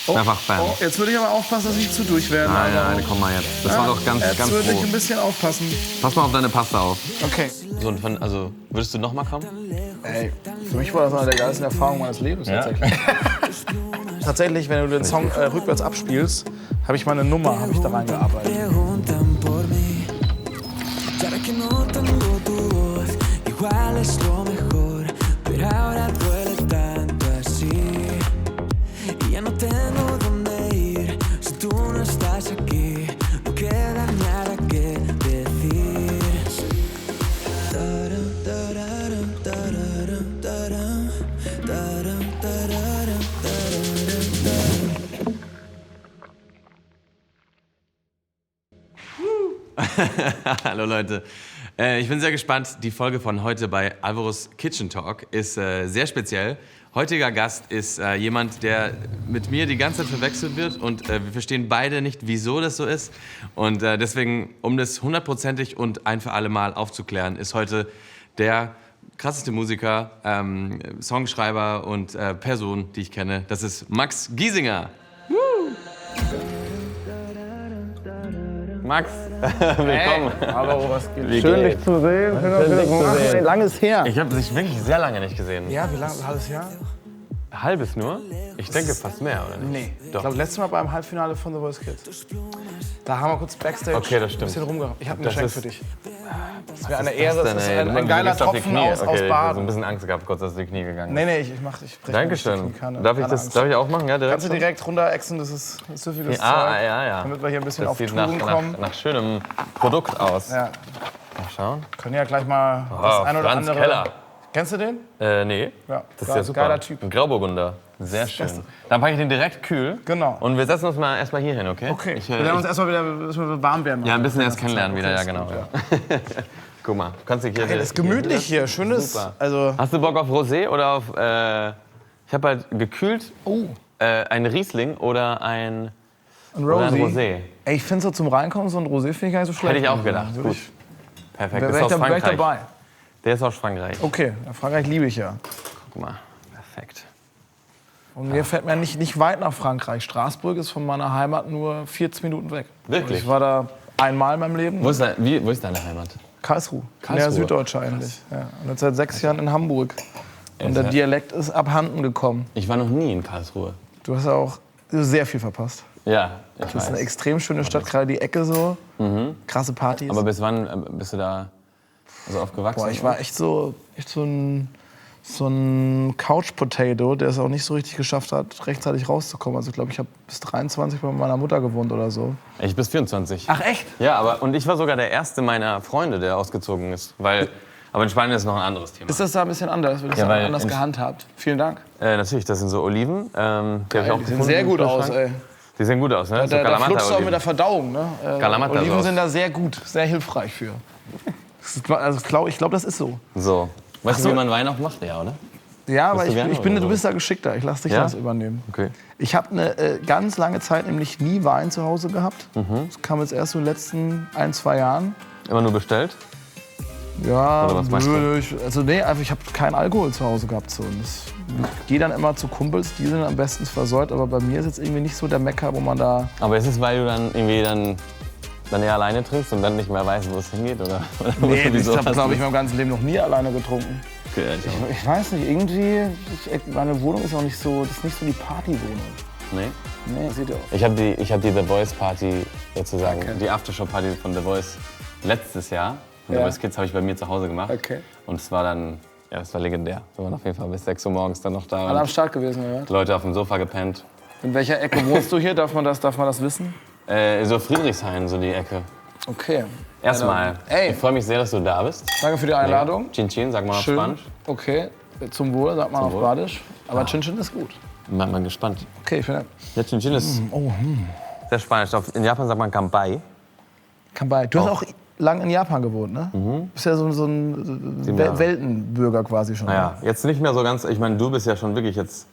Mehrfach Fan. Oh, jetzt würde ich aber aufpassen, dass ich nicht zu durch werde. Nein, komm mal jetzt. Das war doch ganz Jetzt würde ich froh. ein bisschen aufpassen. Pass mal auf deine Pasta auf. Okay. So, also, würdest du noch mal kommen? Ey, für mich war das eine der geilsten Erfahrungen meines Lebens tatsächlich. Tatsächlich, wenn du den Song rückwärts abspielst, habe ich meine Nummer da reingearbeitet. Hallo Leute. Ich bin sehr gespannt. Die Folge von heute bei Alvaros Kitchen Talk ist sehr speziell. Heutiger Gast ist jemand, der mit mir die ganze Zeit verwechselt wird und wir verstehen beide nicht, wieso das so ist. Und deswegen, um das hundertprozentig und ein für alle Mal aufzuklären, ist heute der krasseste Musiker, Songschreiber und Person, die ich kenne. Das ist Max Giesinger. Max, willkommen. Hallo, was geht? Wie Schön, geht's? dich zu sehen. Schön, dich zu sehen. Langes her. Ich habe dich wirklich sehr lange nicht gesehen. Ja, wie lange? Ein halbes Jahr? Halbes nur? Ich denke fast mehr, oder nicht? Nee. Ich Doch. glaube, letztes Mal beim Halbfinale von The Voice Kids. Da haben wir kurz Backstage Okay, das stimmt. ein bisschen rumgehabt. Ich habe ein Das Geschenk ist- für dich. Das ist mir eine Ehre. Das ist ey? ein Du geiler liegst auf die Tropfen Knie. aus Okay, ich habe so ein Baden. bisschen Angst gehabt, kurz, dass du die Knie gegangen Nee, bist. nee, ich mach dich. Dankeschön. Darf ich auch machen? Ja, direkt. Kannst du direkt runterexen, das ist süffiges Zeug. Ja. Damit wir hier ein bisschen Das auf sieht Touren kommen. nach schönem Produkt aus. Ja. Mal schauen. Können ja gleich mal das Oh, ein oder Franz andere. Keller. Kennst du den? Nee. Ja, Das ist ja super. geiler Typ. Ein Grauburgunder. Sehr schön. Dann packe ich den direkt kühl. Genau. Und wir setzen uns mal erstmal hier hin, okay? Okay. Ich, Wir werden uns erstmal wieder warm werden. ja, ein bisschen erst kennenlernen wieder, ja ist genau. gut, Ja. Guck mal, kannst du hier... Ey, das ist gemütlich hier, schönes. Super. Also Hast du Bock auf Rosé oder auf... ich habe halt gekühlt ein Riesling oder ein Rosé. Ey, ich finde so zum Reinkommen, so ein Rosé finde ich gar nicht so schlecht. Hätte ich auch gedacht. Gut. Perfekt. Wäre Das ist ich, aus wär ich Frankreich. dabei. Der ist aus Frankreich. Okay, Frankreich liebe ich ja. Guck mal. Perfekt. Und mir fällt mir nicht weit nach Frankreich. Straßburg ist von meiner Heimat nur 40 Minuten weg. Wirklich? Und ich war da einmal in meinem Leben. Wo ist deine Heimat? Karlsruhe. Karlsruhe. Ja, Süddeutsche eigentlich. Ja. Und jetzt seit 6 Jahren in Hamburg. Und der ja- Dialekt ist abhanden gekommen. Ich war noch nie in Karlsruhe. Du hast ja auch sehr viel verpasst. Ja, ich Das ist eine weiß. extrem schöne Stadt, gerade die Ecke so. Krasse Partys. Aber bis wann bist du da aufgewachsen? Boah, ich war echt so ein Couch-Potato, der es auch nicht so richtig geschafft hat, rechtzeitig rauszukommen. Also ich glaube, ich habe bis 23 bei meiner Mutter gewohnt oder so. Ich bis 24. Ach echt? Ja, und ich war sogar der erste meiner Freunde, der ausgezogen ist. Aber in Spanien ist noch ein anderes Thema. Ist das da ein bisschen anders? Wird das Ja, da weil anders in- gehandhabt? Vielen Dank. Natürlich, das sind so Oliven. Die habe ich auch Die sehen gefunden sehr im gut aus, Kühlschrank. ey. Die sehen gut aus, ne? So Da flutscht du auch Kalamata-Oliven. mit der Verdauung. Ne? Kalamata-Sauce. Oliven sind da sehr gut, sehr hilfreich für. Also ich glaube, das ist so. So. Weißt Ach du, so. wie man Wein auch macht? Ja, oder? Ja, aber du gerne oder du so? bist da geschickter. Ich lasse dich Ja? das übernehmen. Okay. Ich habe eine ganz lange Zeit nämlich nie Wein zu Hause gehabt. Das kam jetzt erst so in den letzten 1-2 Jahren. Immer nur bestellt? Ja, Oder was meinst du? einfach ich habe keinen Alkohol zu Hause gehabt. So. Und ich gehe dann immer zu Kumpels, die sind am besten versäut. Aber bei mir ist jetzt irgendwie nicht so der Mecker, wo man da... Aber ist es, weil du dann irgendwie dann eher alleine trinkst und dann nicht mehr weißt, wo es hingeht? Oder Nee, ich wieso habe, hast glaube du- ich, mein ganzes Leben noch nie alleine getrunken. Okay, ich auch. Ich weiß nicht, irgendwie... meine Wohnung ist auch nicht so... Das ist nicht so die Partywohnung. Nee? Nee, sieht ja aus. Ich habe die The Voice Party sozusagen, die Aftershow-Party von The Voice letztes Jahr. Und Ja. The Voice Kids habe ich bei mir zu Hause gemacht. Okay. Und es war dann, ja, es war legendär. Wir waren auf jeden Fall bis 6 Uhr morgens dann noch da. Alle am Und Start gewesen, oder? Leute auf dem Sofa gepennt. In welcher Ecke wohnst du hier? Darf man das wissen? So Friedrichshain, so die Ecke. Okay. Erstmal, Ey. ich freue mich sehr, dass du da bist. Danke für die Einladung. Chin Chin, sag mal auf Schön. Spanisch. Okay. Zum Wohl, sagt man auf Wohl. Badisch. Aber Chin Chin ist gut. Bin mal gespannt. Okay, ich finde... Ja, Chin Chin ist sehr spanisch. In Japan sagt man Kampai. Kambai. Du hast auch lang in Japan gewohnt, ne? Du bist ja so ein Jahre. Weltenbürger quasi schon. Naja, jetzt nicht mehr so ganz. Ich meine, du bist ja schon wirklich jetzt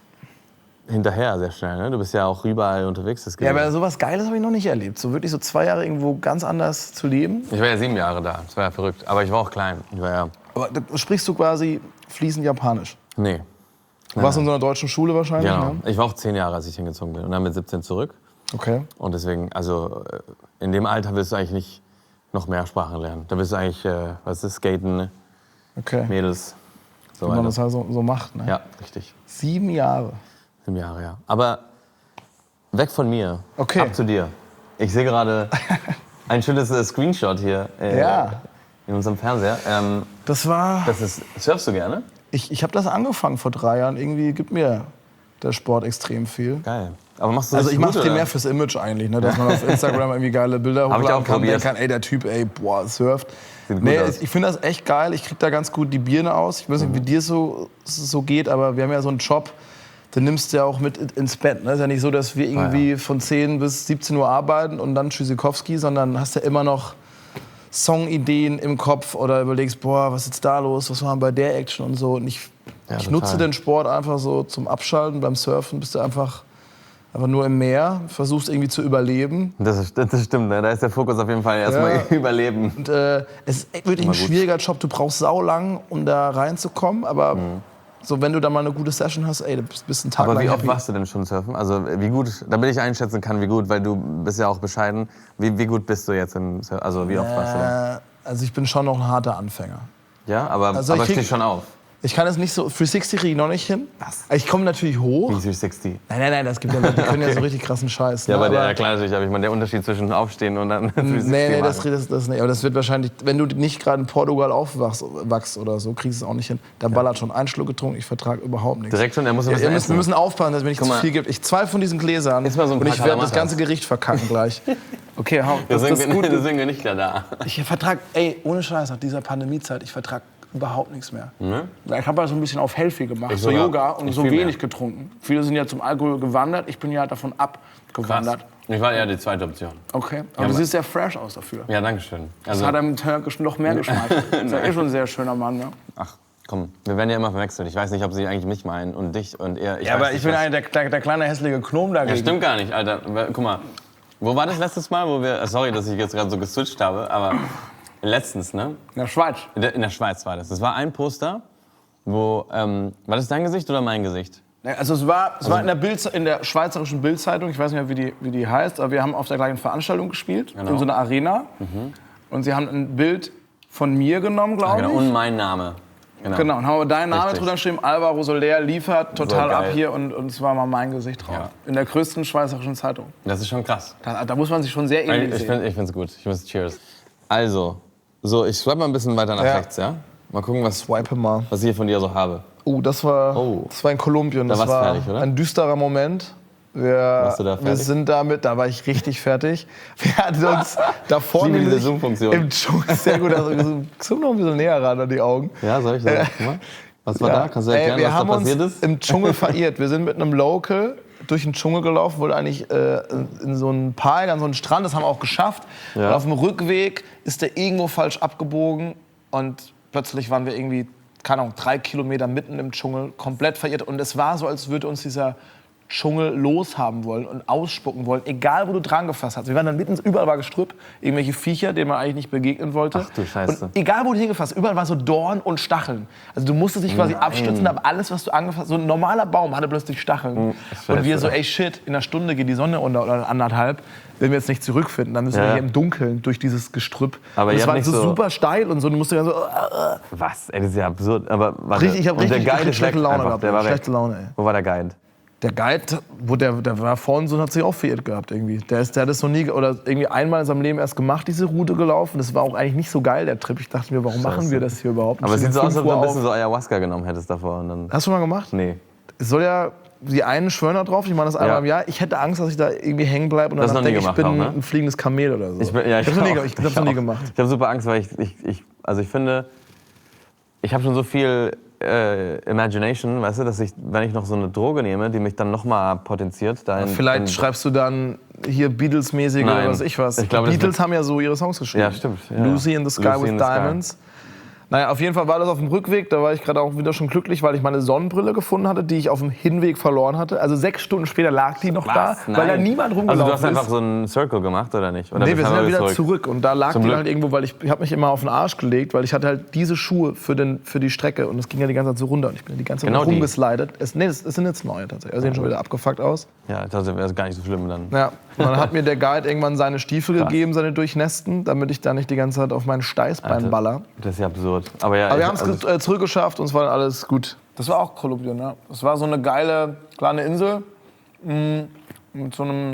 hinterher sehr schnell, ne? Du bist ja auch überall unterwegs. Das Ja, aber sowas Geiles habe ich noch nicht erlebt. So wirklich so 2 Jahre irgendwo ganz anders zu leben. ich war ja 7 Jahre da. Das war ja verrückt. Aber ich war auch klein. Ich war ja. Aber da sprichst du quasi fließend Japanisch. Nee. Du warst in so einer deutschen Schule wahrscheinlich, Genau. ne? Ich war auch 10 Jahre, als ich hingezogen bin und dann mit 17 zurück. Okay. Und deswegen, also in dem Alter willst du eigentlich nicht noch mehr Sprachen lernen. Da willst du eigentlich, was ist, Skaten, ne? Okay. Mädels, so Wie man weiter. das halt so macht, ne? Ja, richtig. 7 Jahre. 7 Jahre, ja. Aber weg von mir, Okay. ab zu dir. Ich sehe gerade ein schönes Screenshot hier Ja. in unserem Fernseher. Das war... Surfst du gerne? Ich habe das angefangen vor 3 Jahren. Irgendwie gibt mir der Sport extrem viel. Geil. Aber machst du Also das ich gut, mache es oder? primär fürs Image eigentlich, ne? Dass man auf Instagram irgendwie geile Bilder Hab ich hochladen auch kann und probiert. denken kann, ey, der Typ, ey, boah, surft. Sieht gut Nee, aus. ich finde das echt geil. Ich krieg da ganz gut die Birne aus. Ich weiß nicht, wie dir es so geht, aber wir haben ja so einen Job, den nimmst du ja auch mit ins Bett. Ne? Ist ja nicht so, dass wir irgendwie von 10 bis 17 Uhr arbeiten und dann Tschüssikowski, sondern hast ja immer noch Songideen im Kopf oder überlegst, boah, was ist jetzt da los, was machen wir bei der Action und so. Und ich total. nutze den Sport einfach so zum Abschalten. Beim Surfen bist du einfach nur im Meer, versuchst irgendwie zu überleben. Das stimmt, ne? Da ist der Fokus auf jeden Fall erstmal Überleben. Und es ist wirklich ein schwieriger Job. Du brauchst saulang, um da reinzukommen. Aber so, wenn du da mal eine gute Session hast, ey, du bist einen Tag Aber lang wie oft happy. warst du denn schon surfen? Also wie gut, damit ich einschätzen kann, wie gut, weil du bist ja auch bescheiden. Wie gut bist du jetzt im Surfen? Also wie oft warst du denn? Also ich bin schon noch ein harter Anfänger. Ja, aber, Also ich aber krieg- stehst schon auf. Ich kann es nicht so, 360 kriege ich noch nicht hin. Ich komme natürlich hoch. Wie 360. Nein, das gibt ja Leute, die können ja so richtig krassen Scheiß. Ja, ne? aber ja, klar natürlich, aber ich meine, der Unterschied zwischen Aufstehen und dann 360 Nee, machen. das nicht. Aber das wird wahrscheinlich, wenn du nicht gerade in Portugal aufwachst oder so, kriegst du es auch nicht hin. Da ballert schon ein Schluck getrunken, ich vertrage überhaupt nichts. Direkt schon, er muss ein bisschen Wir essen. müssen aufpassen, dass es mir nicht Guck zu mal. viel gibt. Ich 2 von diesen Gläsern Iss mal so ein und paar ich werde das Kalamatas. ganze Gericht verkacken gleich. Okay, hau. Das ist gut. Deswegen bin ich klar da. Ich vertrage, ohne Scheiß, nach dieser Pandemiezeit, ich vertrage überhaupt nichts mehr. Ich habe halt so ein bisschen auf Healthy gemacht, so sogar. Yoga und Ich so viel wenig mehr. getrunken. Viele sind ja zum Alkohol gewandert, ich bin ja davon abgewandert. Ich war eher die zweite Option. Okay, aber du siehst sehr fresh aus dafür. Ja, danke schön. Das Also, hat einem Türkischen noch mehr Geschmack. Das ist ja schon ein sehr schöner Mann, ne? ach, komm, wir werden ja immer verwechselt. Ich weiß nicht, ob sie eigentlich mich meinen und dich und er. Ja, weiß aber nicht, ich bin was- einer der kleine hässliche Gnom dagegen. Ja, stimmt gar nicht, Alter. Guck mal, wo war das letztes Mal, wo wir... Sorry, dass ich jetzt gerade so geswitcht habe, aber letztens, ne? In der Schweiz. In der Schweiz war das. Das war ein Poster, wo... war das dein Gesicht oder mein Gesicht? Also es war in der schweizerischen Bildzeitung, ich weiß nicht mehr, wie die heißt, aber wir haben auf der gleichen Veranstaltung gespielt, Genau. in so einer Arena. Und sie haben ein Bild von mir genommen, glaube Genau, ich. und mein Name. Genau, und haben aber deinen Namen Richtig. drunter geschrieben, Alvaro Soler liefert total So ab geil. hier und es war mal mein Gesicht drauf. Ja. In der größten schweizerischen Zeitung. Das ist schon krass. Da muss man sich schon sehr ähnlich Ich sehen. find's gut. Ich muss Cheers. Also, so, ich swipe mal ein bisschen weiter nach Ja. rechts, ja? Mal gucken, was Swipe mal. ich hier von dir so habe. Oh, das war in Kolumbien. Da Das warst du war fertig, oder? ein düsterer Moment. Warst du da Wir fertig? sind damit, da war ich richtig fertig. Wir hatten uns da vorne liebe diese nämlich Zoom-Funktion. im Dschungel, sehr gut, also zoom noch ein bisschen näher ran an die Augen. Ja, soll ich das? Guck mal. Was war da? Kannst du erklären, wir was da haben passiert uns ist? im Dschungel verirrt. Wir sind mit einem Local durch den Dschungel gelaufen, wollten eigentlich in so einen Park, an so einen Strand, das haben wir auch geschafft. Ja. Und auf dem Rückweg ist der irgendwo falsch abgebogen und plötzlich waren wir irgendwie, keine Ahnung, 3 Kilometer mitten im Dschungel, komplett verirrt. Und es war so, als würde uns dieser Dschungel loshaben wollen und ausspucken wollen, egal wo du dran gefasst hast. Wir waren dann mitten, überall war Gestrüpp, irgendwelche Viecher, denen man eigentlich nicht begegnen wollte. Ach du Scheiße. Und egal wo du hingefasst hast, überall war so Dorn und Stacheln. Also du musstest dich quasi abstützen, aber alles, was du angefasst hast, so ein normaler Baum hatte plötzlich Stacheln. Scheiße. Und wir so, ey shit, in einer Stunde geht die Sonne unter oder anderthalb. Wenn wir jetzt nicht zurückfinden, dann müssen wir Ja. hier im Dunkeln durch dieses Gestrüpp. Aber und ihr es habt war nicht so so- super steil und so, du musst dann so, Was? Ey, das ist ja absurd. Aber warte. richtig, ich habe Und der richtig Guide ist schlechte weg Laune einfach. gehabt. Der war weg. Schlechte Laune, ey. Wo war der Guide? Der Guide, der war vorhin so und hat sich auch verirrt gehabt irgendwie. Der hat das noch nie, oder irgendwie einmal in seinem Leben erst gemacht, diese Route gelaufen. Das war auch eigentlich nicht so geil, der Trip. Ich dachte mir, warum machen wir das hier überhaupt? Aber es sieht so aus, als ob du ein bisschen auf. so Ayahuasca genommen hättest davor. Und dann Hast du mal gemacht? nee. Es soll ja, die einen schwören da drauf, ich meine das einmal Ja. im Jahr. Ich hätte Angst, dass ich da irgendwie hängen bleibe und Das dann hast du nie denke, ich gemacht bin auch, ne? ein fliegendes Kamel oder so. Ich hab's noch nie gemacht. Ich habe super Angst, weil ich finde, ich habe schon so viel Imagination, weißt du, dass ich, wenn ich noch so eine Droge nehme, die mich dann noch mal potenziert, da in, Vielleicht schreibst du dann hier Beatles-mäßige Nein. oder was ich was. Ich glaube, Die das Beatles haben ja so ihre Songs geschrieben. Ja, stimmt, ja. Lucy in the Sky Lucy with in the Sky. Diamonds. Naja, auf jeden Fall war das auf dem Rückweg. Da war ich gerade auch wieder schon glücklich, weil ich meine Sonnenbrille gefunden hatte, die ich auf dem Hinweg verloren hatte. Also 6 Stunden später lag die noch da, weil da niemand rumgelaufen ist. Also du hast einfach so einen Circle gemacht, oder nicht? Oder nee, wir sind dann wieder zurück. Und da lag die halt irgendwo, weil ich habe mich immer auf den Arsch gelegt, weil ich hatte halt diese Schuhe für die Strecke. Und es ging ja die ganze Zeit so runter. Und ich bin die ganze Zeit rumgeslidet. Es sind jetzt neue tatsächlich. Also sehen schon wieder abgefuckt aus. Ja, das wäre gar nicht so schlimm dann. Ja, und dann hat mir der Guide irgendwann seine Stiefel gegeben, seine durchnässten, damit ich da nicht die ganze Zeit auf meinen Steißbein baller. Das ist ja absurd. Aber wir haben es zurückgeschafft und es war dann alles gut. Das war auch Kolumbien, ja. Das war so eine geile kleine Insel mit so einem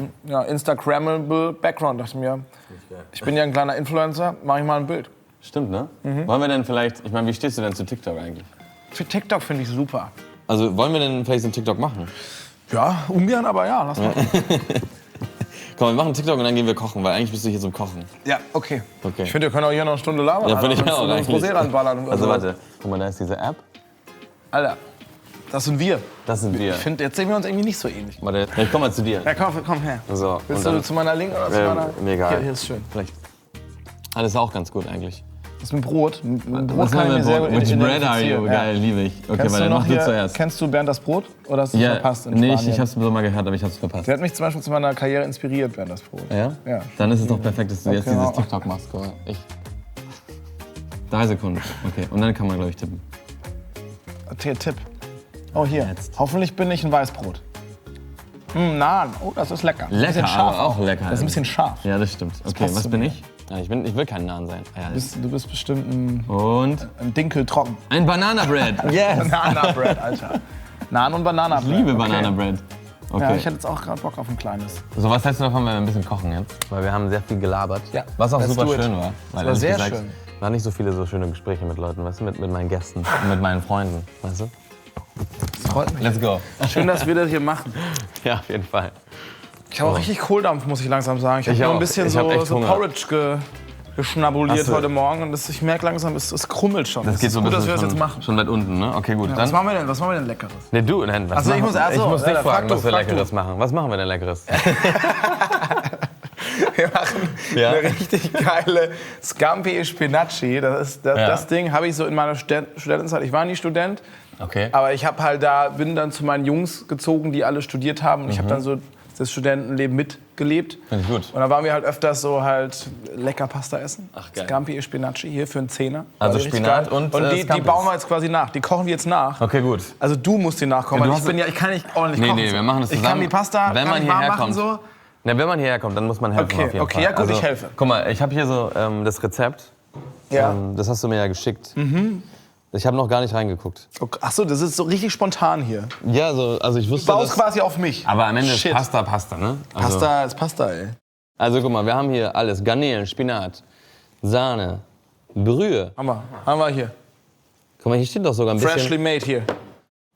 Instagrammable Background. Dachte ich mir, ich bin ja ein kleiner Influencer, mache ich mal ein Bild. Stimmt, ne? Wollen wir denn vielleicht, ich meine, wie stehst du denn zu TikTok eigentlich? Für TikTok finde ich super. Also wollen wir denn vielleicht so einen TikTok machen? Ja, ungern, aber ja, lass mal. Komm, wir machen TikTok und dann gehen wir kochen, weil eigentlich bist du hier zum Kochen. Ja, okay. Ich finde, wir können auch hier noch eine Stunde labern. Ja, finde ich auch eigentlich. Rosé ranballern. Also warte, guck mal, da ist diese App. Alter, das sind wir. Das sind wir. Ich finde, jetzt sehen wir uns irgendwie nicht so ähnlich. Warte, ich komm mal zu dir. Ja, komm her. So, Willst du zu meiner Linken oder zu meiner? Mir egal. Hier ist schön. Vielleicht. Ah, das ist auch ganz gut eigentlich. Das ist mit Brot. Mit Brot Was kann ich mir sehr gut Which bread are you? identifizieren. Geil, liebe ich. Okay, weil dann mach du zuerst. Kennst du Bernd das Brot? Oder hast du es verpasst in nee, Spanien? ich hab's so mal gehört, aber ich hab's verpasst. Der hat mich zum Beispiel zu meiner Karriere inspiriert, Bernd das Brot. Ja? Ja. Dann ist es doch perfekt, dass du jetzt Okay, dieses TikTok machst. Guck mal. 3 Sekunden. Okay, und dann kann man, glaube ich, tippen. Okay, Tipp. Oh, hier. Jetzt. Hoffentlich bin ich ein Weißbrot. Naan. Oh, das ist lecker. Lecker, bisschen scharf aber auch lecker. Das ist ein bisschen scharf. Ja, das stimmt. Okay, passt was zu bin mir. ich? Ja, ich will kein Nahen sein. Ah, ja, Du bist bestimmt und ein Dinkeltrocken. ein Banana-Bread. Yes! Banana-Bread, Alter. Naan und Banana-Bread. Ich liebe Banana-Bread. Okay. Ja, ich hätte jetzt auch gerade Bock auf ein kleines. So, was hältst du davon, wenn wir ein bisschen kochen jetzt? Weil wir haben sehr viel gelabert. Ja, Was auch let's super do it. schön war. Weil war sehr ehrlich schön. Waren nicht so viele so schöne Gespräche mit Leuten, weißt du, mit meinen Gästen und mit meinen Freunden, weißt du? Das freut mich. Let's go. Schön, dass wir das hier machen. Ja, auf jeden Fall. Ich habe auch richtig Kohldampf, muss ich langsam sagen. Ich habe nur ein bisschen so Porridge geschnabuliert heute Morgen und ich merke langsam, es krummelt schon. Das geht so ein gut, dass bisschen wir das jetzt machen. schon weit unten, ne? Okay, gut. Ja, dann. Was machen wir denn Leckeres? Nee, du, nein, was Also, ich muss dich fragen, was wir frag Leckeres machen. Was machen wir denn Leckeres? Wir machen eine richtig geile Scampi Spinacci. Das Ding habe ich so in meiner Studentenzeit. Ich war nie Student, Okay. aber ich habe halt bin dann zu meinen Jungs gezogen, die alle studiert haben. Und ich habe dann so das Studentenleben mitgelebt. Finde ich gut. Und da waren wir halt öfters so halt lecker Pasta essen. Ach, geil. Scampi Spinacci hier für einen Zehner. Also War richtig Spinat geil. und die Scampis. bauen wir jetzt quasi nach. Die kochen wir jetzt nach. Okay, gut. Also du musst die nachkochen, Ja, weil ich kann nicht ordentlich kochen. Nee, wir machen das zusammen. Ich kann die Pasta wenn man kann ich warm hierher machen kommt. so. Na, wenn man hierher kommt, dann muss man helfen auf jeden Okay, Fall. ja gut, ich helfe. Guck mal, ich habe hier so das Rezept. Ja. Das hast du mir ja geschickt. Ich habe noch gar nicht reingeguckt. Okay. Ach so, das ist so richtig spontan hier. Ja, also ich wusste Du baust quasi auf mich. Aber am Ende Shit. ist Pasta, ne? Also, Pasta ist Pasta, ey. Also guck mal, wir haben hier alles. Garnelen, Spinat, Sahne, Brühe. Haben wir hier. Guck mal, hier steht doch sogar ein bisschen... Freshly made hier.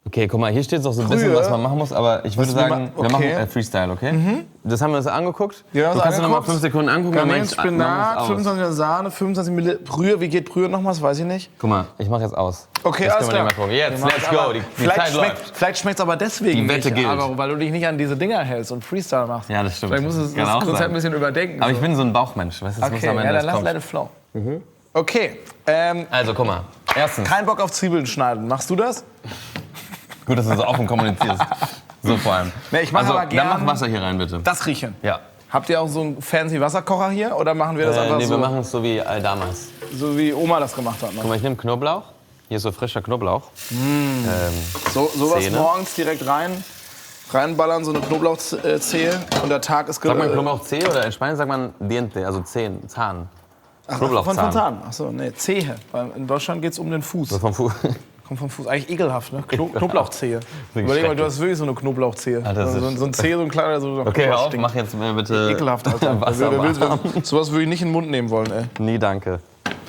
Okay, guck mal, hier steht doch so ein bisschen, Brühe. was man machen muss, aber ich würde sagen, wir okay. machen Freestyle, okay? Das haben wir uns angeguckt. Ja, du kannst dir noch mal 5 Sekunden angucken. dann Garnelen, mach ich- Spinat, mach ich's aus. 25 Sahne, 25 ml Brühe. Wie geht Brühe nochmal? Das weiß ich nicht. Guck mal, ich mach jetzt aus. Okay, das alles können wir klar. mal gucken. Jetzt, let's go, die Zeit läuft. Vielleicht schmeckt es aber deswegen Die Wette nicht, gilt. aber weil du dich nicht an diese Dinger hältst und Freestyle machst. Ja, das stimmt. Vielleicht musst du Kann das auch Konzept sein. ein bisschen überdenken. Aber so. ich bin so ein Bauchmensch, weißt du, das muss Okay, am ja, Ende dann das let it kommt. flow. Okay, Also, guck mal, erstens, kein Bock auf Zwiebeln schneiden. Machst du das? gut, dass du so offen kommunizierst. So vor allem. Nee, ich mach also, aber gern dann mach Wasser hier rein, bitte. das riechen. Ja. Habt ihr auch so einen fancy Wasserkocher hier oder machen wir das einfach Nee, so, wir machen es so wie damals. so wie Oma das gemacht hat? Ne? Guck mal, ich nehme Knoblauch. Hier ist so frischer Knoblauch. Sowas Zähne. morgens direkt reinballern, so eine Knoblauchzehe und der Tag ist Sagt man Knoblauchzehe oder in Spanien sagt man Diente, also Zahn. Knoblauchzahn. Von Zahn. Achso, nee, Zehe. Weil in Deutschland geht es um den Fuß. So vom Fuß. Kommt vom Fuß. Eigentlich ekelhaft, ne? Knoblauchzehe. Überleg mal, du hast wirklich so eine Knoblauchzehe. Ah, das ist- so ein Zeh, so ein kleiner, so Okay, hör auf, stinkt. mach jetzt bitte Ekelhaft, Alter. Wasser warm. Sowas würde ich nicht in den Mund nehmen wollen, ey. Nee, danke.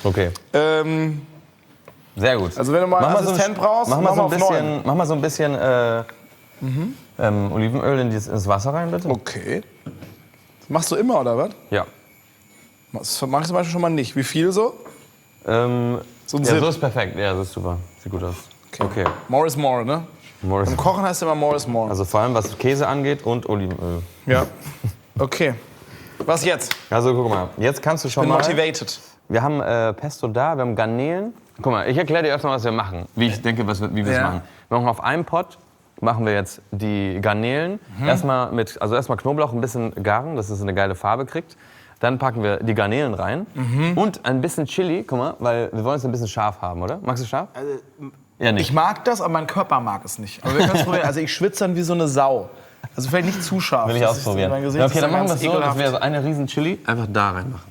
Okay, sehr gut. Also wenn du mal einen Assistent brauchst, mach mal so ein auf 9. bisschen, mach mal so ein bisschen Olivenöl ins Wasser rein, bitte. Okay. Das machst du immer, oder was? Ja. Das mach ich zum Beispiel schon mal nicht. Wie viel so? So ein Ja, Sip. so ist perfekt. Ja, das ist super. Sieht gut aus. Okay. More is more, ne? Morris. Im Kochen heißt immer more is more. Also vor allem was Käse angeht und Olivenöl. Ja. Okay. Was jetzt? Also guck mal, jetzt kannst du schon Bin mal... motivated. Wir haben Pesto da, wir haben Garnelen. Guck mal, ich erkläre dir erstmal, was wir machen. Wie ich denke, wie wir es machen. Wir machen auf einem Pot, machen wir jetzt die Garnelen. Erstmal Knoblauch ein bisschen garen, dass es eine geile Farbe kriegt. Dann packen wir die Garnelen rein und ein bisschen Chili, guck mal, weil wir wollen es ein bisschen scharf haben, oder? Magst du scharf? Ja, nicht. Ich mag das, aber mein Körper mag es nicht. Aber wir können es probieren. Also ich schwitze dann wie so eine Sau. Also vielleicht nicht zu scharf. Will ich ausprobieren. Ja, okay, dann machen wir es so, dass wir so eine riesen Chili einfach da reinmachen.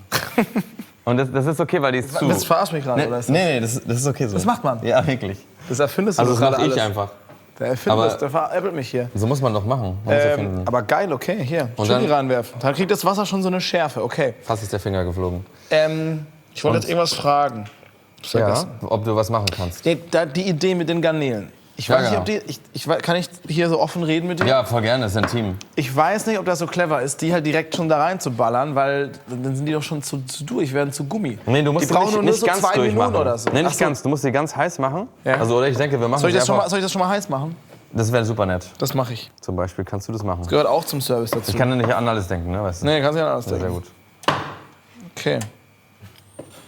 Und das ist okay, weil die ist zu... Das verarscht mich gerade, oder? Nee, das ist okay so. Das macht man? Ja, wirklich. Das erfindest du Also doch das gerade mache ich alles. einfach. Der erfindet das, der veräppelt mich hier. So muss man doch machen. Man muss erfinden. Aber geil, okay, hier. Und Chili dann- reinwerfen. Dann kriegt das Wasser schon so eine Schärfe, okay. Fast ist der Finger geflogen. Ich wollte jetzt irgendwas fragen. Ja, ob du was machen kannst. Die Idee mit den Garnelen. Ich Ja, weiß nicht, genau. ob die... kann ich hier so offen reden mit dir? Ja, voll gerne, das ist ein Team. Ich weiß nicht, ob das so clever ist, die halt direkt schon da rein zu ballern, weil dann sind die doch schon zu durch, werden zu Gummi. Nee, du musst die brauchen nicht nur ganz so 2 durchmachen. Minuten oder so. Nee, Ach nicht so. ganz. Du musst die ganz heiß machen. Ja. Also, oder ich denke, wir machen Soll ich das einfach- schon mal heiß machen? Das wäre super nett. Das mache ich. Zum Beispiel kannst du das machen. Gehört auch zum Service dazu. Ich kann ja nicht an alles denken, ne? Weißt du? Nee, kannst du ja alles Sehr denken. gut. Okay.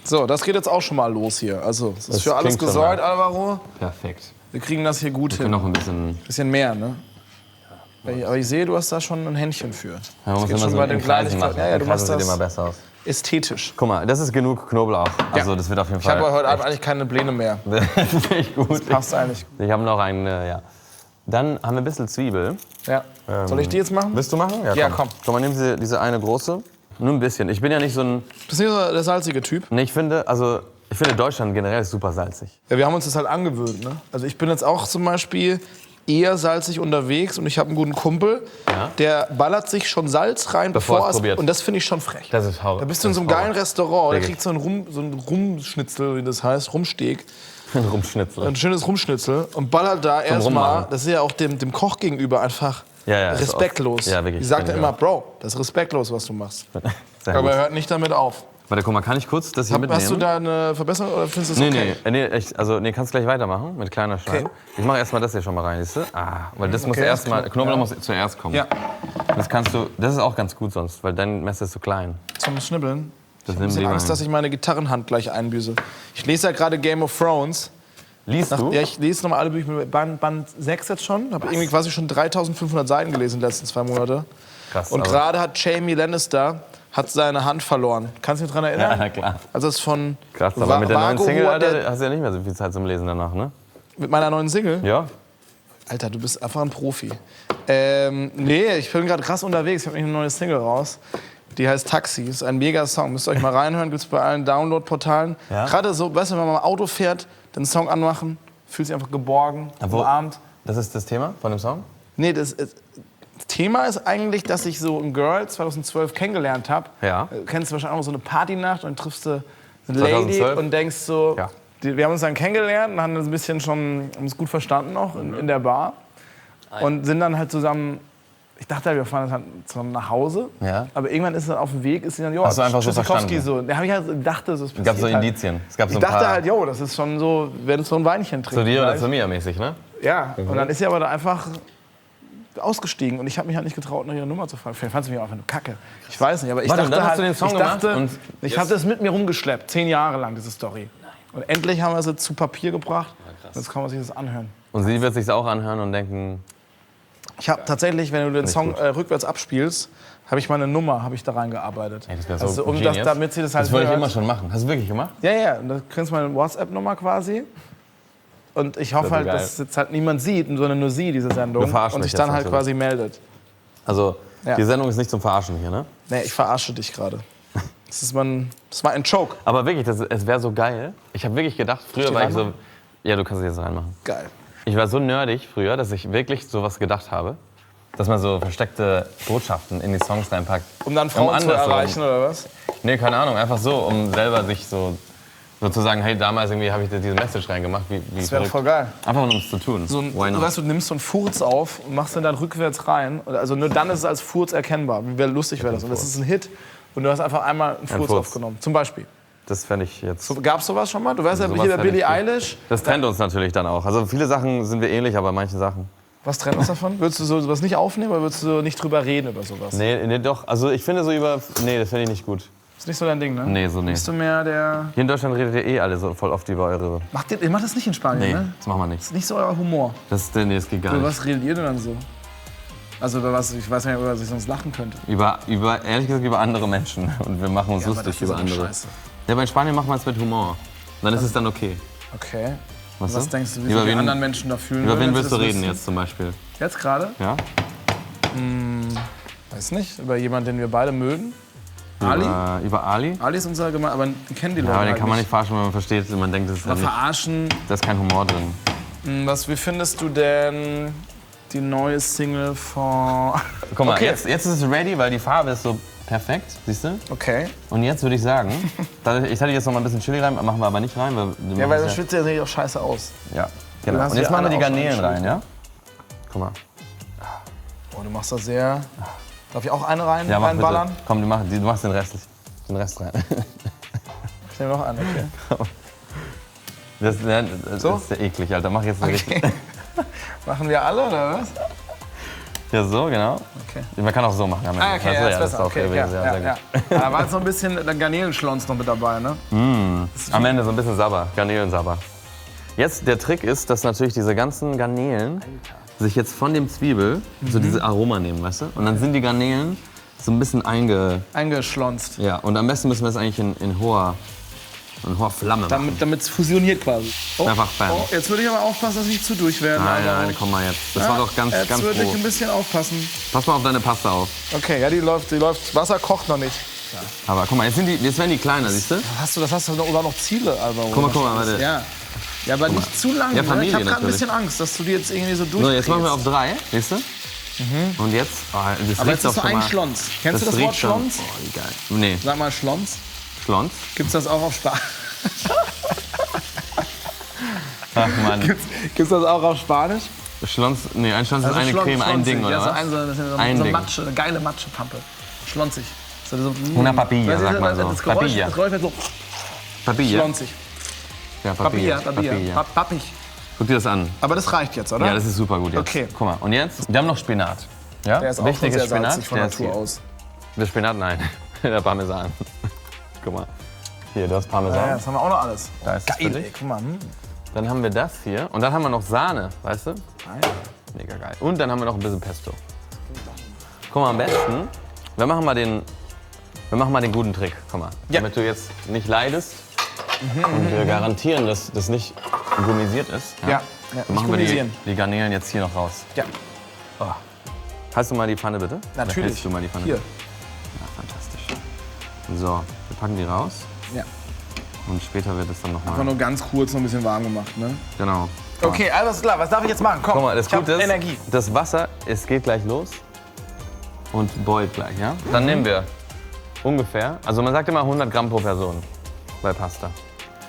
So, das geht jetzt auch schon mal los hier. Also, es ist Das für alles klingt schon gesorgt, mal. Alvaro. Perfekt. Wir kriegen das hier gut Wir hin. können noch ein bisschen... Bisschen mehr, ne? Aber ich sehe, du hast da schon ein Händchen für. Man Das muss geht immer schon so bei in den Kreisen machen. Kleinigkeiten. Ja, du In machst Kreisen sieht das immer besser aus. ästhetisch. Guck mal, das ist genug Knoblauch. Also das wird auf jeden Ich Fall... habe heute Abend eigentlich keine Pläne mehr. Das ist echt gut. Passt eigentlich. Ich habe noch einen, ja. Dann haben wir ein bisschen Zwiebel. Ja. Soll ich die jetzt machen? Willst du machen? Ja, komm. Guck mal, nimm diese eine große. Nur ein bisschen. Ich bin ja nicht so ein... Bist du nicht so der salzige Typ? Nee, ich finde Deutschland generell ist super salzig. Ja, wir haben uns das halt angewöhnt. Ne? Also ich bin jetzt auch zum Beispiel eher salzig unterwegs und ich habe einen guten Kumpel, der ballert sich schon Salz rein, Bevor bevor es es... probiert. Und das finde ich schon frech. Das ist faul. Da bist du in so einem geilen Restaurant, der Wirklich. kriegt so einen Rumschnitzel, wie das heißt, Rumsteak. Ein Rumschnitzel. Ein schönes Rumschnitzel und ballert da erstmal, Rummachen. das ist ja auch dem Koch gegenüber einfach Ja, ist respektlos. oft- Ja, wirklich. Die sagt ja Finde ich immer, auch. Bro, das ist respektlos, was du machst. Sehr Aber gut. er hört nicht damit auf. Warte, guck mal, kann ich kurz das hier mitnehmen? Hast du da eine Verbesserung oder findest du es okay? Nee, kannst gleich weitermachen mit kleiner Schneide. Okay. Ich mache erstmal das hier schon mal rein, siehst du? Weil das muss Okay, erstmal, das Knoblauch ja. muss zuerst kommen. Ja, Das ist auch ganz gut sonst, weil dein Messer ist so klein. zum Schnibbeln. Das Ich nehmen habe wir Angst, dass ich meine Gitarrenhand gleich einbüße. Ich lese ja gerade Game of Thrones. Liest du? Ja, ich lese nochmal alle Bücher. Band 6 jetzt schon. Habe irgendwie quasi schon 3500 Seiten gelesen in den letzten 2 Monate. Krass. Und aber- gerade hat Jaime Lannister seine Hand verloren. Kannst du dich daran erinnern? Ja, na klar. Also es ist von Krass, aber mit der neuen Vago Single, Rohr, der- Alter, hast du ja nicht mehr so viel Zeit zum Lesen danach, ne? Mit meiner neuen Single? Ja? Alter, du bist einfach ein Profi. Nee, ich bin gerade krass unterwegs. Ich habe eine neue Single raus. Die heißt Taxi. Ist ein mega Song. Müsst ihr euch mal reinhören. Gibt's bei allen Download-Portalen. Ja? Gerade so, weißt du, wenn man mal Auto fährt, den Song anmachen, fühlt sich einfach geborgen, umarmt. Das ist das Thema von dem Song? Nee, das Thema ist eigentlich, dass ich so ein Girl 2012 kennengelernt habe. Ja. Kennst du wahrscheinlich auch so eine Partynacht und dann triffst du eine Lady 2012? und denkst so, Ja. wir haben uns dann kennengelernt und haben uns ein bisschen schon uns gut verstanden auch in der Bar. Und sind dann halt zusammen, ich dachte halt, wir fahren halt zusammen nach Hause. Ja. Aber irgendwann ist dann auf dem Weg, ist sie dann, jo, Hast du einfach so Tschüssikowski verstanden? so. Da habe ich halt gedacht, das passiert Es gab so halt. Indizien. Es gab so Ich ein dachte paar halt, jo, das ist schon so, wenn du so ein Weinchen trinkst. zu dir oder vielleicht. zu mir mäßig, ne? Ja, und dann ist sie aber da einfach ausgestiegen und ich habe mich halt nicht getraut, nach ihrer Nummer zu fragen. Vielleicht fand sie mich auch einfach nur kacke. Ich weiß nicht, aber ich Warte, und dachte dann hast halt, du den Song ich dachte, gemacht und ich habe das mit mir rumgeschleppt, 10 Jahre lang, diese Story. Und endlich haben wir sie zu Papier gebracht. Jetzt kann man sich das anhören. Und sie wird sich auch anhören und denken, Ich habe tatsächlich, wenn du den Song gut. rückwärts abspielst, habe ich meine Nummer da reingearbeitet. ey, das wäre so Also um genius. das, damit sie das halt Das wollte ich hört. immer schon machen. Hast du wirklich gemacht? Ja, ja, und da kriegst du meine WhatsApp-Nummer quasi. Und ich hoffe Das halt, ist geil. dass jetzt halt niemand sieht, sondern nur sie, diese Sendung. Du verarschst Und mich sich dann jetzt halt natürlich. quasi meldet. Also, Ja. die Sendung ist nicht zum Verarschen hier, ne? Nee, ich verarsche dich gerade. Das war ein Joke. Aber wirklich, es wäre so geil. Ich habe wirklich gedacht, früher die war ich so... reinmachen? Ja, du kannst es jetzt reinmachen. Geil. Ich war so nerdig früher, dass ich wirklich sowas gedacht habe. Dass man so versteckte Botschaften in die Songs reinpackt. Um dann Frauen zu andersrum. erreichen, oder was? Nee, keine Ahnung. Einfach so, um selber sich so zu sagen, hey, damals irgendwie habe ich da diese Message reingemacht. Wie Das wäre verrückt. voll geil. Einfach nur, um es zu tun. So Why du not? weißt, du nimmst so einen Furz auf und machst den dann rückwärts rein. Also nur dann ist es als Furz erkennbar. Wie lustig wäre das? Und das ist ein Hit. Und du hast einfach einmal einen Furz Furz. aufgenommen. Zum Beispiel. Das fände ich jetzt... Gab es sowas schon mal? Du weißt ja, Sowas hier bei fänd ich Billie gut. Eilish. Das trennt uns natürlich dann auch. Also viele Sachen sind wir ähnlich, aber manche Sachen... Was trennt uns davon? Würdest du sowas nicht aufnehmen oder würdest du nicht drüber reden über sowas? Nee, doch. Also ich finde so über... Nee, das finde ich nicht gut. Ist nicht so dein Ding, ne? Nee, so nicht. Bist du mehr der... Hier in Deutschland redet ihr alle so voll oft über eure... Ihr macht das nicht in Spanien, Nee, ne? das machen wir nicht. Das ist nicht so euer Humor. Das geht gar Über nicht. was redet ihr denn dann so? Also über was, ich weiß nicht, über was ich sonst lachen könnte. Ehrlich gesagt, über andere Menschen. Und wir machen uns lustig über andere. Scheiße. Ja, aber in Spanien machen wir es mit Humor. Dann ist es dann okay. Okay. Weißt Was du? denkst du, wie Über sich die wen- anderen Menschen da fühlen Über würden, wen wenn willst sie du das reden wüssten? jetzt zum Beispiel? Jetzt gerade? Ja? Weiß nicht. Über jemanden, den wir beide mögen? Ali? Über Ali? Ali ist unser Gemein... Aber den kennen die Leute Ja, aber den halt kann man nicht verarschen, wenn man versteht. Man denkt, das ist, Aber halt nicht, verarschen. da ist kein Humor drin. Wie findest du denn die neue Single von... Guck mal, Okay. jetzt ist es ready, weil die Farbe ist so perfekt, siehst du? Okay. Und jetzt würde ich sagen, ich hätte jetzt noch mal ein bisschen Chili rein, machen wir aber nicht rein. Weil Ja, weil das schwitzt ja natürlich auch scheiße aus. Ja, Du genau. hast Und jetzt hier machen wir alle die auch schon Garnelen rein, geschnitten. ja? Guck mal. Oh, du machst das sehr... Darf ich auch eine Ja, mach reinballern? bitte. Komm, du machst den Rest rein. Ich nehme noch einen, okay. Das So? ist ja eklig, Alter. Mach jetzt nicht richtig. Machen wir alle, oder was? Ja, so, genau. Okay. Man kann auch so machen. Am Ende. Ah, okay, Also, ja, ja, ist das ist besser. auch Okay, übrigens sehr gut. ja. Da war jetzt noch ein bisschen Garnelenschlons noch mit dabei, ne? Am Ende so ein bisschen Sabber, Garnelen-Sabber. Jetzt, der Trick ist, dass natürlich diese ganzen Garnelen sich jetzt von dem Zwiebel so dieses Aroma nehmen, weißt du? Und dann sind die Garnelen so ein bisschen Eingeschlonzt. Ja, und am besten müssen wir es eigentlich in hoher Flamme machen. Damit es fusioniert quasi. Oh, Einfach bam. oh, jetzt würde ich aber aufpassen, dass ich nicht zu durch werde. Nein, komm mal jetzt. Das war doch ganz Jetzt würde ich grob. ein bisschen aufpassen. Pass mal auf deine Pasta auf. Okay, ja, die läuft. Wasser kocht noch nicht. Aber guck mal, jetzt werden die kleiner, siehst du? Das hast du sogar noch Ziele, Alvaro. Guck mal, warte. Ja, aber nicht zu lang. Ja, ne? Familie Ich habe gerade ein natürlich. bisschen Angst, dass du die jetzt irgendwie so So, durchdrehst. jetzt machen wir auf 3, siehst du? Und jetzt, das Aber riecht jetzt ist doch so schon ein mal. Schlons. Kennst du das Wort riecht schon- Schlons? Oh, wie geil. Nee, Sag mal Schlons. Schlons? Gibt's das auch auf Spanisch? Ach Mann. Gibt's das auch auf Spanisch? Schlons, nee, ein Schlons ist eine Creme, ein Ding, oder ja, was? So Ein so Ding. Matsche, eine geile Matschepampe. Schlonzig. So, Una papilla, Weißt du, sagt man so. Das Geräusch, Papilla. das Geräusch wird so Papilla. schlonzig. Ja, Papilla. Papilla. Pappig. Guck dir das an. Aber das reicht jetzt, oder? Ja, das ist super gut jetzt. Okay. Guck mal, und jetzt, wir haben noch Spinat. Ja? Der ist auch schon Wichtiges sehr Spinat, salzig von der ist Natur hier. aus. Der Spinat, nein. Der Parmesan. Guck mal. Hier, du hast Parmesan. Ja, das haben wir auch noch alles. Da ist es für Geil, dich. ey, guck mal. Dann haben wir das hier. Und dann haben wir noch Sahne, weißt du? Mega geil. Und dann haben wir noch ein bisschen Pesto. Guck mal, am besten, wir machen mal den guten Trick. Guck mal, Ja. damit du jetzt nicht leidest und wir garantieren, dass das nicht gummisiert ist. Ja, Dann nicht machen wir gummisieren. die Garnelen jetzt hier noch raus. Ja, Hast du mal die Pfanne, bitte? Oder natürlich. hältst du mal die Pfanne? Hier. Ja, fantastisch. So, wir packen die raus Ja. und später wird es dann Einfach nochmal. nur ganz kurz noch ein bisschen warm gemacht, ne? Genau. Okay, alles klar. Was darf ich jetzt machen? Komm, Guck mal, das ich hab Gute ist, Energie. das Wasser, es geht gleich los und boilt gleich, ja? Dann nehmen wir ungefähr, also man sagt immer 100 Gramm pro Person bei Pasta.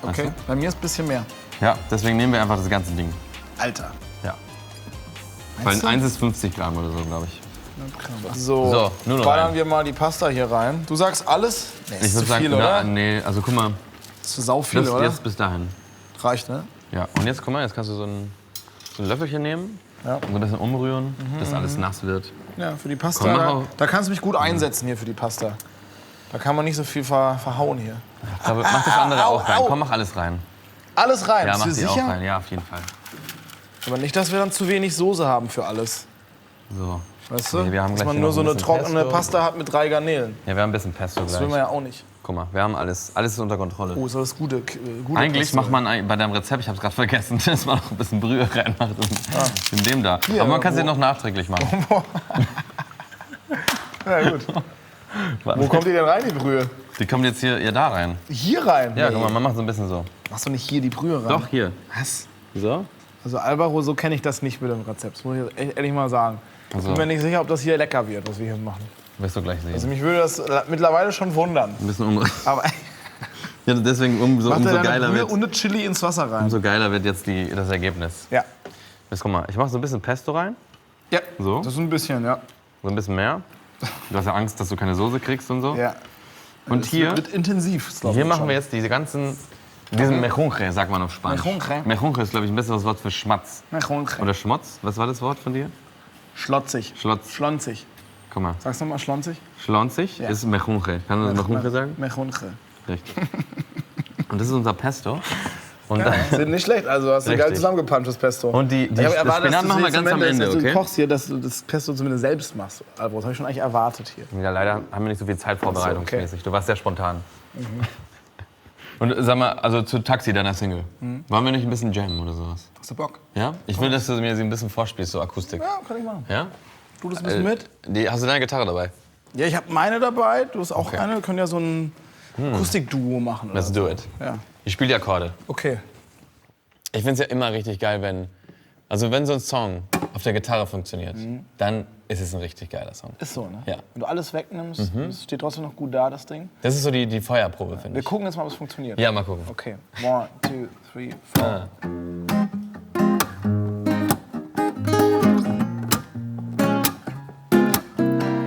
Weißt Okay, bei mir ist ein bisschen mehr. du? Ja, deswegen nehmen wir einfach das ganze Ding. Alter. Ja. Weil eins ist 50 Gramm oder so, glaube ich. So, nur noch ballern rein. wir mal die Pasta hier rein. Du sagst alles? Nee, Ich ist zu würde sagen, viel, oder? nee, also guck mal, Ist zu sau viel, das oder? jetzt bis dahin. Reicht, ne? Ja, und jetzt guck mal, jetzt kannst du so ein Löffelchen nehmen Ja. und so ein bisschen umrühren, dass alles nass wird. Ja, für die Pasta, Komm, mach da, auch. da kannst du mich gut einsetzen hier für die Pasta. Da kann man nicht so viel verhauen hier. Aber mach das andere au, auch rein. au. Komm, mach alles rein. Alles rein, Ja, bist mach du die auch sicher? rein. Ja, auf jeden Fall. Aber nicht, dass wir dann zu wenig Soße haben für alles. So. Weißt du? Nee, wir haben dass gleich man hier nur noch so ein eine bisschen trockene Pesto. Pasta hat mit 3 Garnelen. Ja, wir haben ein bisschen Pesto Das will gleich. man ja auch nicht. Guck mal, wir haben alles ist unter Kontrolle. Oh, ist das gute Eigentlich Pesto. macht man bei deinem Rezept, ich habe es gerade vergessen, dass man noch ein bisschen Brühe reinmacht in dem da. Hier, aber man kann es wo- ja noch nachträglich machen. Ja, gut. Wo kommt die denn rein, die Brühe? Die kommt jetzt hier da rein. Hier rein? Ja, Nee. guck mal, man macht so ein bisschen so. Machst du nicht hier die Brühe rein? Doch, hier. Was? So. Also Alvaro, so kenne ich das nicht mit dem Rezept. Das muss ich ehrlich mal sagen. Ich Also. bin mir nicht sicher, ob das hier lecker wird, was wir hier machen. Wirst du gleich sehen. Also mich würde das mittlerweile schon wundern. Ein bisschen Aber ja, deswegen umso macht er geiler deine Brühe wird. ohne Chili ins Wasser rein? Umso geiler wird jetzt das Ergebnis. Ja. Jetzt guck mal, ich mache so ein bisschen Pesto rein. Ja, So. das ist ein bisschen, ja. So ein bisschen mehr. Du hast ja Angst, dass du keine Soße kriegst und so. Ja. Und Das hier, wird intensiv. das glaub hier ich machen schon. wir jetzt diese ganzen Diesen Mejunje sagt man auf Spanisch. Mejunje? Mejunje ist, glaube ich, ein besseres Wort für Schmatz. Mejunje. Oder Schmotz? Was war das Wort von dir? Schlotzig. Schlonzig. Guck mal. Sagst du mal schlonzig? Schlonzig ist Mejunje. Kann man das Mejunje sagen? Mejunje. Richtig. Und das ist unser Pesto. Und, Ja, sind nicht schlecht, also hast du geil Richtig. zusammengepanscht, das Pesto. und das Spinat machen wir ganz am Ende, dass du okay? kochst hier, dass du das Pesto zumindest selbst machst. Also, das habe ich schon eigentlich erwartet hier. Ja, leider haben wir nicht so viel Zeit vorbereitungsmäßig. Du warst sehr spontan. Mhm. Und sag mal, also zu Taxi, deiner Single. Wollen wir nicht ein bisschen jammen oder sowas? Hast du Bock? Ja? Ich will, dass du mir sie ein bisschen vorspielst, so Akustik. Ja, kann ich machen. Ja? Du das ein bisschen mit? Hast du deine Gitarre dabei? Ja, ich habe meine dabei, du hast auch eine. Wir können ja so ein Akustikduo machen. Oder Let's do it. Ja. Ich spiele die Akkorde. Okay. Ich finde es ja immer richtig geil, wenn so ein Song auf der Gitarre funktioniert, dann ist es ein richtig geiler Song. Ist so, ne? Ja. Wenn du alles wegnimmst, es steht trotzdem noch gut da, das Ding. Das ist so die Feuerprobe, finde Wir ich. gucken jetzt mal, ob es funktioniert. Ja, mal gucken. Okay. 1, 2, 3, 4.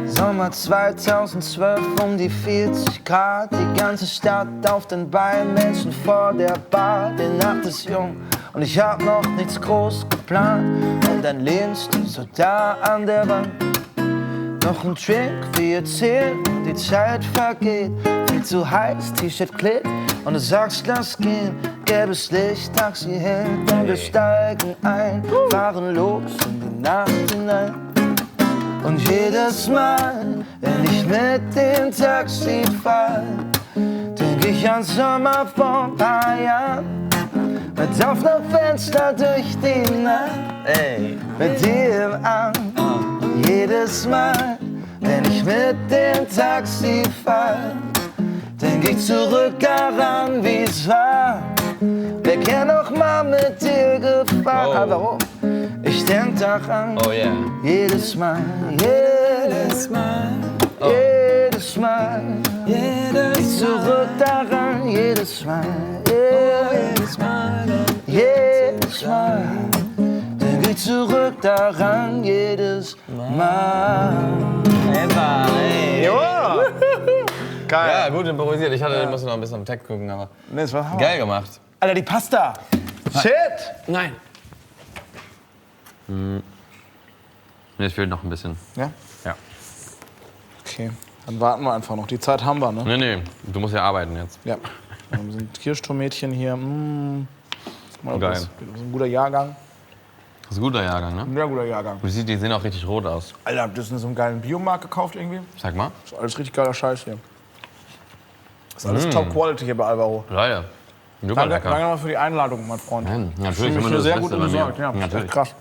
Sommer 2012 um die 40 Grad, die ganze Stadt auf den Beinen, Menschen vor der Bar, die Nacht ist jung und ich hab noch nichts groß geplant und dann lehnst du so da an der Wand. Noch ein Drink, wir erzählen, die Zeit vergeht, viel zu heiß, T-Shirt klebt und du sagst, lass gehen, gelbes Licht, Taxi hält und wir steigen ein, fahren los in die Nacht hinein. Und jedes Mal, wenn ich mit dem Taxi fahr, denk ich an Sommer vor ein paar Jahren. Mit offenem Fenster durch die Nacht, mit dir im Arm. Jedes Mal, wenn ich mit dem Taxi fahr, denk ich zurück daran, wie es war. Wer gern noch mal mit dir gefahren? Warum? Ich denk daran, Oh yeah. jedes Mal, jedes Mal, jedes Mal, ich zurück daran, jedes Mal, jedes Mal, jedes Mal, denk ich zurück daran, jedes Mal. Ja, geil. Ja, gut improvisiert. Ich musste noch ein bisschen am Text gucken, aber Nee, das war Hammer. geil gemacht. Alter, die Pasta. Shit. Nein. Nee, es fehlt noch ein bisschen. Ja? Ja. Okay, dann warten wir einfach noch. Die Zeit haben wir, ne? Nee, du musst ja arbeiten jetzt. Ja. Wir sind Kirschtomätchen hier. Mal, Geil. das ist ein guter Jahrgang. Das ist ein guter Jahrgang, ne? Ein sehr guter Jahrgang. Die sehen auch richtig rot aus. Alter, habt ihr so einen geilen Biomarkt gekauft irgendwie? Sag mal. Das ist alles richtig geiler Scheiß hier. Das ist alles Top Quality hier bei Alvaro. Leute. Super Danke, lecker. danke nochmal für die Einladung, mein Freund. Nein, Ich natürlich. fühle mich immer hier nur sehr das gut Beste bei mir. umsorgt. Ja, Natürlich. echt krass.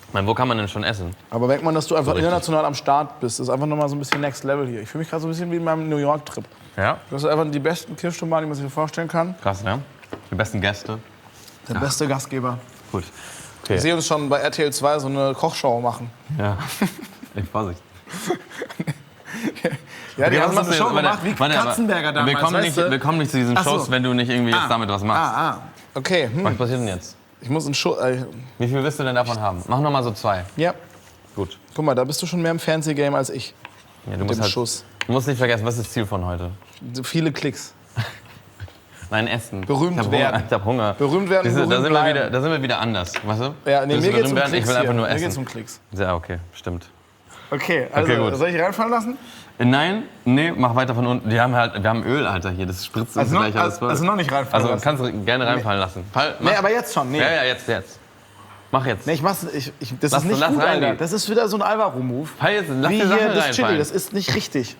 Ich meine, wo kann man denn schon essen? Aber merkt man, dass du einfach richtig. international am Start bist. Das ist einfach nochmal so ein bisschen Next Level hier. Ich fühle mich gerade so ein bisschen wie in meinem New York-Trip. Ja? Du hast einfach die besten Kirschtomaten, die man sich vorstellen kann. Krass, ne? Die besten Gäste. Der beste Gastgeber. Gut. Ich Okay. sehe uns schon bei RTL 2 so eine Kochshow machen. Ja. Ich Vorsicht. Ja, die Okay, haben so eine Show warte, gemacht wie warte, aber Katzenberger damals, wir kommen, weißt du? wir kommen nicht zu diesen Ach so. Shows, wenn du nicht irgendwie jetzt damit was machst. Okay, Was passiert denn jetzt? ich muss in Show... Wie viel willst du denn davon haben? Mach noch mal so 2. ja, Gut. guck mal, da bist du schon mehr im Fernsehgame als ich. Ja, du Mit musst dem Schuss. Du musst nicht vergessen, was ist das Ziel von heute? So viele Klicks. Nein, Essen. Berühmt ich hab werden. Hunger. Ich hab Hunger. Berühmt werden, Siehst du, berühmt bleiben. da sind wir wieder anders, weißt du? Ja, nee, Willst mir du geht's um berühmt werden? Klicks Ich will einfach hier. nur Mir essen. geht's um Klicks. Ja, okay, stimmt. Okay, also Okay, gut. soll ich reinfallen lassen? Nein, nee, mach weiter von unten. Wir haben Öl, Alter, hier. Das spritzt uns gleich alles voll. also noch nicht reinfallen Also lassen. kannst du gerne reinfallen lassen. Mach. Nee, aber jetzt schon. Nee, Ja, jetzt. Mach jetzt. nee ich mach's, das Lass- ist nicht lass gut, rein, Alter. die. Das ist wieder so ein Alvaro-Move. Fall jetzt, lass Wie die Sachen hier das Chili, reinfallen. das ist nicht richtig.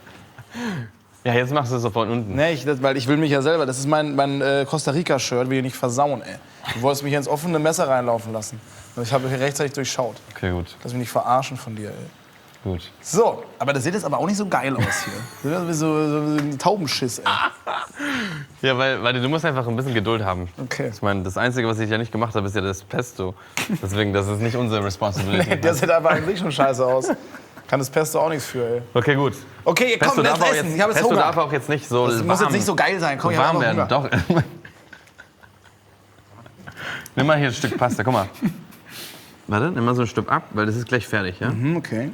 Ja, jetzt machst du es so von unten. Nee, weil ich will mich ja selber, das ist mein Costa Rica-Shirt, will ich nicht versauen, ey. Du wolltest mich ins offene Messer reinlaufen lassen. Und ich habe hier rechtzeitig durchschaut. Okay, gut. Lass mich nicht verarschen von dir, ey. Gut. So, aber das sieht jetzt aber auch nicht so geil aus hier. Das ist wie so ein Taubenschiss, ey. Ja, weil du musst einfach ein bisschen Geduld haben. Okay. Ich meine, das Einzige, was ich ja nicht gemacht habe, ist ja das Pesto. Deswegen, das ist nicht unsere Responsibility. Der sieht aber eigentlich schon scheiße aus. Kann das Pesto auch nichts für, ey. Okay, gut. Okay, komm, lass auch essen. Ich habe jetzt Pesto Hunger. darf auch jetzt nicht so Das muss jetzt nicht so geil sein. Komm, ich habe warm Hunger. werden. Doch. Nimm mal hier ein Stück Pasta, guck mal. Warte, nimm mal so ein Stück ab, weil das ist gleich fertig, ja? Okay.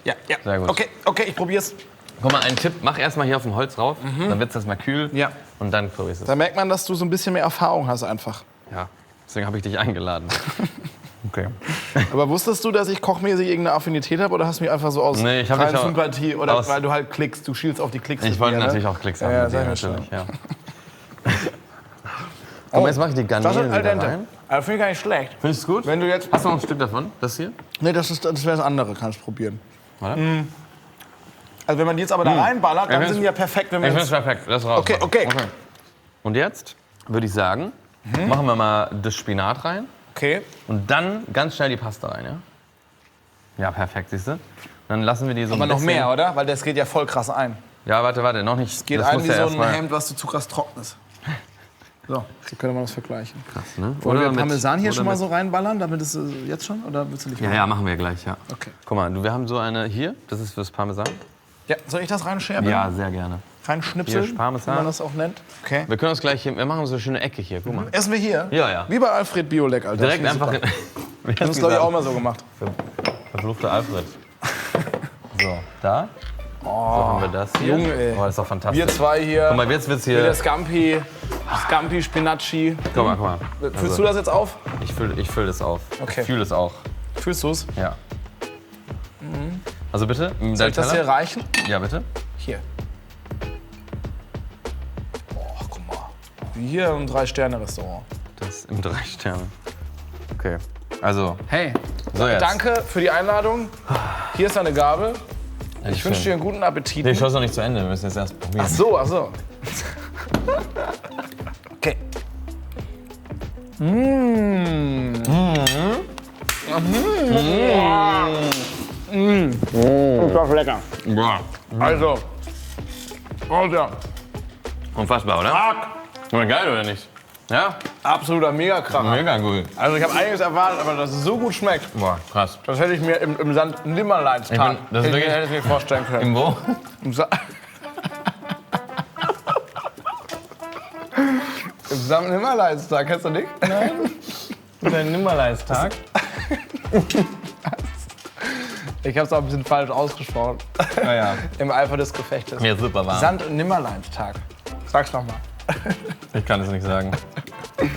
Ja. Sehr gut. Okay, ich probier's. Guck mal, einen Tipp, mach erstmal hier auf dem Holz rauf, dann wird es erstmal kühl Ja. und dann probierst du es. Da merkt man, dass du so ein bisschen mehr Erfahrung hast einfach. Ja, deswegen habe ich dich eingeladen. Okay. Aber wusstest du, dass ich kochmäßig irgendeine Affinität habe oder hast du mich einfach so aus Nee, ich hab dich auch Sympathie oder aus- weil du halt klickst, du schielst auf die Klicks. Ich mit wollte mir, natürlich ne? auch Klicks haben Ja, mit dir, sag ich mir natürlich. Ja. Guck mal, jetzt mache ich die Das Garnelen ist al wieder dente. rein. Aber finde ich gar nicht schlecht. Findest du gut? Wenn du jetzt... Hast du noch ein Stück davon? Das hier? Nee, das wäre das andere, kannst du probieren. Warte. Also wenn man die jetzt aber da reinballert, dann Ich sind die ja perfekt, wenn Ich wir finde es perfekt. Das raus. Okay. Und jetzt würde ich sagen, machen wir mal das Spinat rein Okay. und dann ganz schnell die Pasta rein, ja? Ja, perfekt, siehst du? Dann lassen wir die so Aber ein noch bisschen... mehr, oder? Weil das geht ja voll krass ein. Ja, warte, noch nicht. Geht das ein muss wie ja so ein erstmal- Hemd, was du zu krass trocknest. So können wir das vergleichen. Krass, ne? Wollen wir mit- Parmesan hier oder schon mal mit- so reinballern, damit es jetzt schon? Oder willst du nicht Ja, machen wir gleich, ja. Okay. Guck mal, wir haben so eine hier, das ist fürs Parmesan. Ja, soll ich das reinscherben? Ja, sehr gerne. Reinschnipseln, Hier, Parmesan. wie man das auch nennt. Okay. Wir können uns gleich hier, wir machen so eine schöne Ecke hier, guck mal. Essen wir hier? Ja. Wie bei Alfred Biolek, Alter. Direkt Finde ich einfach... super. Wie Das ist, glaube ich, auch mal so gemacht. Verfluchte Alfred. So, da. So haben wir das hier. Junge, ey. Oh, das ist doch fantastisch. Wir zwei hier. Guck mal, jetzt wird's Mit der hier... Scampi, Spinacci. Guck mal. Füllst du das jetzt auf? Ich füll das auf. Okay. Ich fühle es auch. Fühlst du es? Ja. Also bitte, Soll ich das hier reichen? Ja, bitte. Hier. Oh, guck mal. Wie hier im 3-Sterne-Restaurant. Das im 3 Sterne. Okay. Also, Hey, so jetzt. danke für die Einladung. Hier ist deine Gabel. Ich wünsche dir einen guten Appetit. Nee, ich schaue noch nicht zu Ende. Wir müssen jetzt erst probieren. Ach so. Okay. Das lecker. Boah. Also. Alter. Unfassbar, oder? War geil, oder nicht? Ja? Absoluter Megakracher. Mega gut. Also ich habe einiges erwartet, aber dass es so gut schmeckt, Boah, krass. das hätte ich mir im Sand Nimmerleinstag Ich bin- das ist wirklich- hätte ich mir vorstellen können. Im Wo? Im Sand Nimmerleinstag, kennst du nicht? Der Nimmerleinstag. Ich habe es auch ein bisschen falsch ausgesprochen. Naja. Im Eifer des Gefechtes. Mir ist super warm. Sand- und Nimmerleinstag. Sag's nochmal. Ich kann es nicht sagen.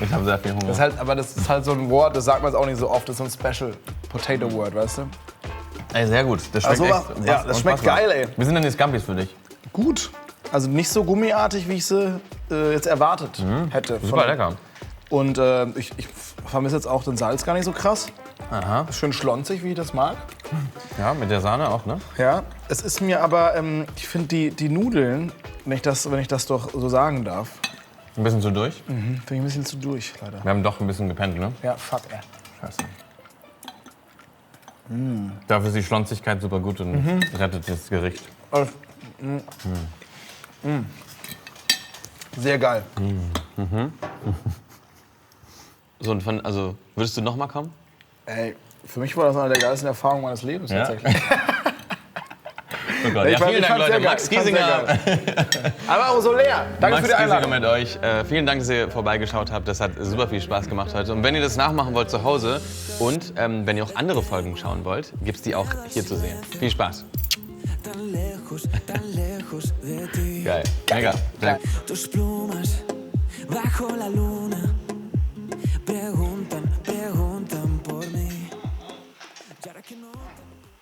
Ich habe sehr viel Hunger. Das ist halt so ein Wort, das sagt man jetzt auch nicht so oft. Das ist so ein Special Potato Word, weißt du? Ey, sehr gut. Das schmeckt sowas- echt. ja, das schmeckt unfassbar. geil, ey. Wie sind denn die Scampis für dich? Gut. Also nicht so gummiartig, wie ich sie jetzt erwartet hätte. Super lecker. Und ich vermisse jetzt auch den Salz gar nicht so krass. Aha. Schön schlonzig, wie ich das mag. Ja, mit der Sahne auch, ne? Ja. Es ist mir aber, ich finde die Nudeln, wenn ich das doch so sagen darf, Ein bisschen zu durch. finde ich ein bisschen zu durch, leider. Wir haben doch ein bisschen gepennt, ne? Ja, fuck, ey. Scheiße. Dafür ist die Schlonzigkeit super gut und rettet das Gericht. Sehr geil. So, und also, würdest du noch mal kommen? Ey, für mich war das eine der geilsten Erfahrungen meines Lebens Ja? tatsächlich. Oh Gott. Ich Ja, fand- vielen ich Dank, fand's sehr Leute. geil. Max Ich fand's sehr Giesinger. Aber auch so leer. Danke Max für die Giesinger Einladung. mit euch. Vielen Dank, dass ihr vorbeigeschaut habt. Das hat super viel Spaß gemacht heute. Und wenn ihr das nachmachen wollt zu Hause und wenn ihr auch andere Folgen schauen wollt, gibt's die auch hier zu sehen. Viel Spaß. Geil. Mega. Geil. Tus plumas bajo la luna